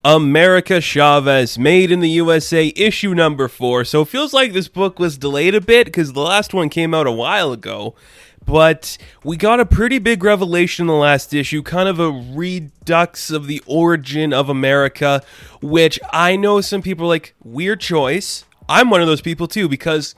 America Chavez, Made in the USA, issue number 4. So it feels like this book was delayed a bit because the last one came out a while ago. But we got a pretty big revelation in the last issue, kind of a redux of the origin of America, which I know some people are like, weird choice. I'm one of those people too, because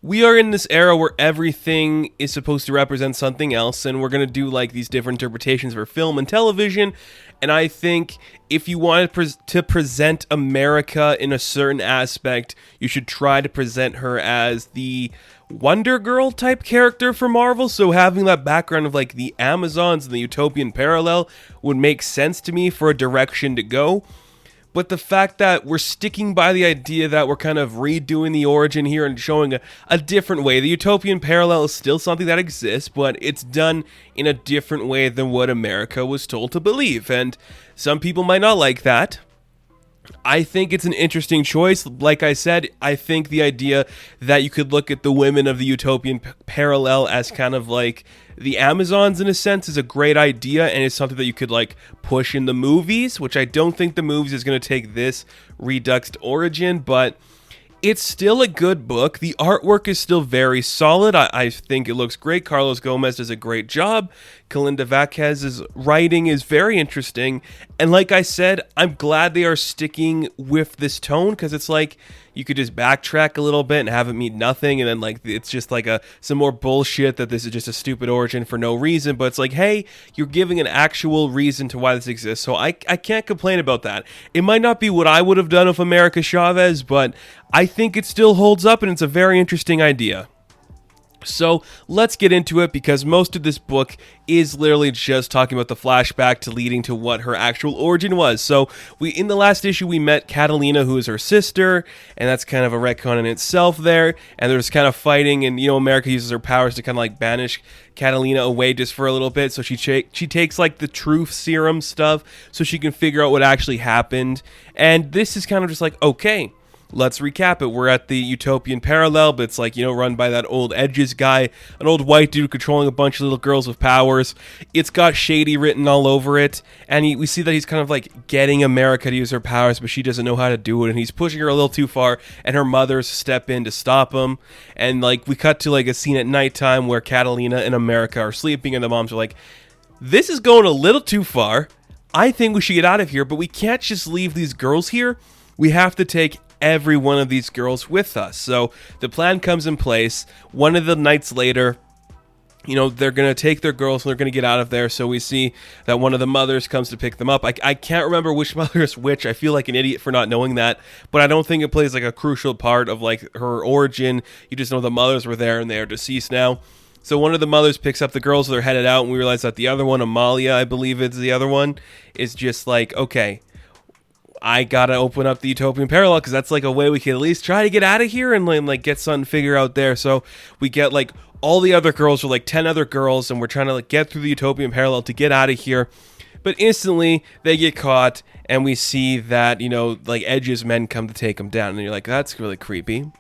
we are in this era where everything is supposed to represent something else, and we're going to do like these different interpretations for film and television. And I think if you wanted to present America in a certain aspect, you should try to present her as the Wonder Girl type character for Marvel. So having that background of like the Amazons and the Utopian parallel would make sense to me for a direction to go. But the fact that we're sticking by the idea that we're kind of redoing the origin here and showing a different way. The Utopian parallel is still something that exists, but it's done in a different way than what America was told to believe. And some people might not like that. I think it's an interesting choice. Like I said, I think the idea that you could look at the women of the Utopian parallel as kind of like the Amazons in a sense is a great idea, and it's something that you could like push in the movies, which I don't think the movies is going to take this reduxed origin, but it's still a good book. The artwork is still very solid. I think it looks great. Carlos Gomez does a great job. Kalinda Vaquez's writing is very interesting. And like I said, I'm glad they are sticking with this tone, because it's like you could just backtrack a little bit and have it mean nothing, and then like it's just like some more bullshit that this is just a stupid origin for no reason. But it's like, hey, you're giving an actual reason to why this exists, so I can't complain about that. It might not be what I would have done with America Chavez, but I think it still holds up, and it's a very interesting idea. So let's get into it, because most of this book is literally just talking about the flashback to leading to what her actual origin was. So in the last issue, we met Catalina, who is her sister, and that's kind of a retcon in itself there. And there's kind of fighting, and America uses her powers to kind of like banish Catalina away just for a little bit. So she takes like the truth serum stuff so she can figure out what actually happened. And this is kind of just like, okay, let's recap it. We're at the Utopian parallel, but it's like, run by that old Edges guy, an old white dude controlling a bunch of little girls with powers. It's got shady written all over it, and we see that he's kind of like getting America to use her powers, but she doesn't know how to do it, and he's pushing her a little too far, and her mother's step in to stop him. And like we cut to like a scene at nighttime where Catalina and America are sleeping, and the moms are like, this is going a little too far. I think we should get out of here, but we can't just leave these girls here. We have to take every one of these girls with us. So the plan comes in place. One of the nights later, they're going to take their girls and they're going to get out of there. So we see that one of the mothers comes to pick them up. I can't remember which mother is which. I feel like an idiot for not knowing that, but I don't think it plays like a crucial part of like her origin. You just know the mothers were there and they are deceased now. So one of the mothers picks up the girls, they're headed out, and we realize that the other one, Amalia, I believe it's the other one, is just like, okay, I gotta open up the Utopian parallel, because that's like a way we can at least try to get out of here and like get something figured out there. So we get like all the other girls, or like 10 other girls, and we're trying to like get through the Utopian parallel to get out of here. But instantly they get caught, and we see that like Edge's men come to take them down, and you're like, that's really creepy.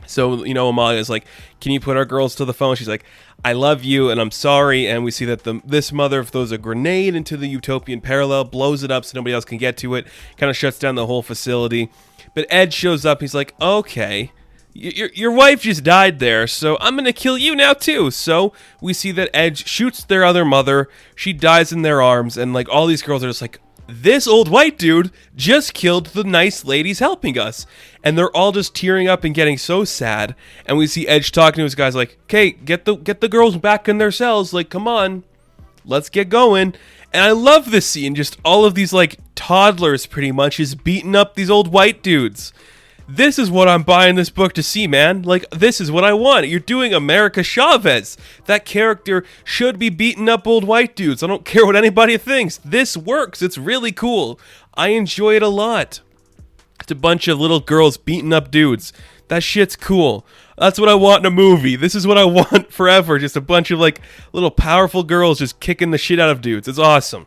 So Amalia's like, can you put our girls to the phone? She's like, I love you and I'm sorry. And we see that this mother throws a grenade into the Utopian parallel, blows it up so nobody else can get to it, kind of shuts down the whole facility. But Ed shows up. He's like, okay, your wife just died there, so I'm going to kill you now too. So we see that Edge shoots their other mother. She dies in their arms, and like all these girls are just like, this old white dude just killed the nice ladies helping us. And they're all just tearing up and getting so sad. And we see Edge talking to his guys like, okay, get the girls back in their cells. Like, come on, let's get going. And I love this scene. Just all of these like toddlers pretty much is beating up these old white dudes. This is what I'm buying this book to see, man. Like, this is what I want. You're doing America Chavez. That character should be beating up old white dudes. I don't care what anybody thinks. This works. It's really cool. I enjoy it a lot. It's a bunch of little girls beating up dudes. That shit's cool. That's what I want in a movie. This is what I want forever. Just a bunch of like little powerful girls just kicking the shit out of dudes. It's awesome.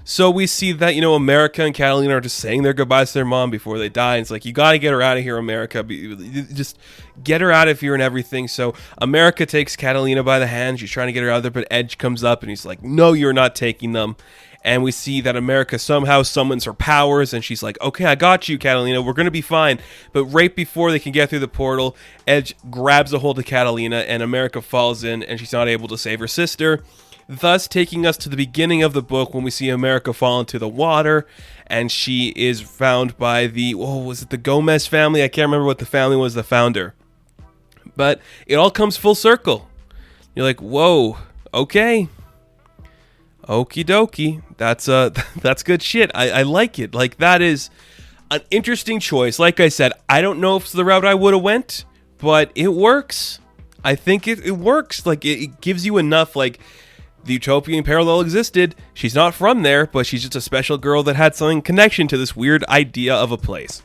So we see that, America and Catalina are just saying their goodbyes to their mom before they die. And it's like, you got to get her out of here, America. Just get her out of here and everything. So America takes Catalina by the hand. She's trying to get her out of there, but Edge comes up and he's like, no, you're not taking them. and we see that America somehow summons her powers, and she's like, okay, I got you, Catalina, we're going to be fine. But right before they can get through the portal, Edge grabs a hold of Catalina, and America falls in, and she's not able to save her sister, thus taking us to the beginning of the book when we see America fall into the water, and she is found by the, was it the Gomez family? I can't remember what the family was, the founder. But it all comes full circle. You're like, whoa, okay. Okie dokie. That's good shit. I like it. Like, that is an interesting choice. Like I said, I don't know if it's the route I would have went, but it works. I think it works. Like, it gives you enough, like, the utopian parallel existed. She's not from there, but she's just a special girl that had some connection to this weird idea of a place.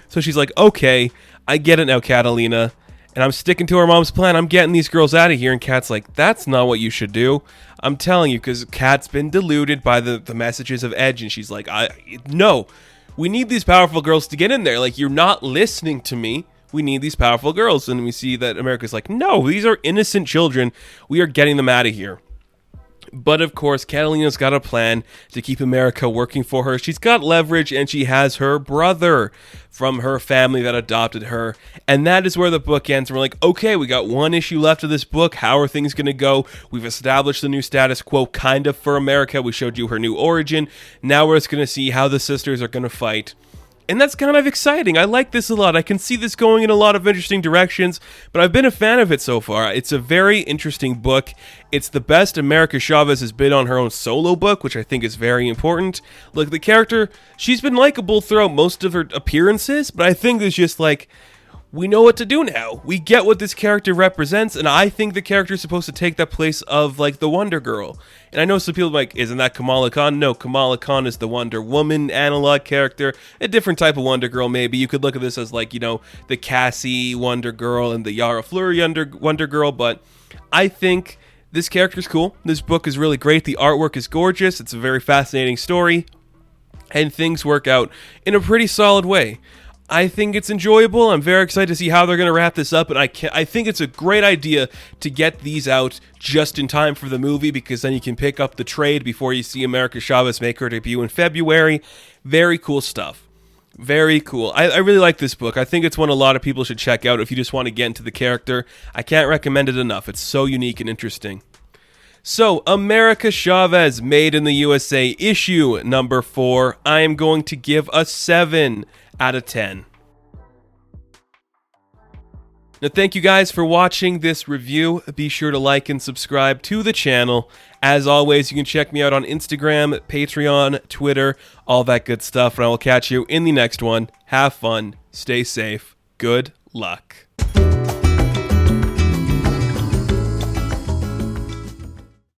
So she's like, okay, I get it now, Catalina. And I'm sticking to her mom's plan. I'm getting these girls out of here. And Kat's like, that's not what you should do. I'm telling you, because Kat's been deluded by the messages of Edge. And she's like, no, we need these powerful girls to get in there. Like, you're not listening to me. We need these powerful girls. And we see that America's like, no, these are innocent children. We are getting them out of here. But of course, Catalina's got a plan to keep America working for her. She's got leverage, and she has her brother from her family that adopted her. And that is where the book ends. We're like, okay, we got one issue left of this book. How are things going to go? We've established the new status quo kind of for America. We showed you her new origin. Now we're just going to see how the sisters are going to fight. And that's kind of exciting. I like this a lot. I can see this going in a lot of interesting directions, but I've been a fan of it so far. It's a very interesting book. It's the best America Chavez has been on her own solo book, which I think is very important. Look, the character, she's been likable throughout most of her appearances, but I think it's just like, we know what to do now. We get what this character represents, and I think the character is supposed to take that place of, like, the Wonder Girl. And I know some people are like, isn't that Kamala Khan? No, Kamala Khan is the Wonder Woman analog character. A different type of Wonder Girl, maybe. You could look at this as, like, you know, the Cassie Wonder Girl and the Yara Fleury Wonder Girl, but I think this character's cool. This book is really great. The artwork is gorgeous. It's a very fascinating story, and things work out in a pretty solid way. I think it's enjoyable. I'm very excited to see how they're going to wrap this up, and I think it's a great idea to get these out just in time for the movie, because then you can pick up the trade before you see America Chavez make her debut in February. Very cool stuff. Very cool. I really like this book. I think it's one a lot of people should check out if you just want to get into the character. I can't recommend it enough. It's so unique and interesting. So, America Chavez, Made in the USA, issue number 4. I am going to give a 7 out of 10. Now, thank you guys for watching this review. Be sure to like and subscribe to the channel. As always, you can check me out on Instagram, Patreon, Twitter, all that good stuff, and I will catch you in the next one. Have fun, stay safe, good luck.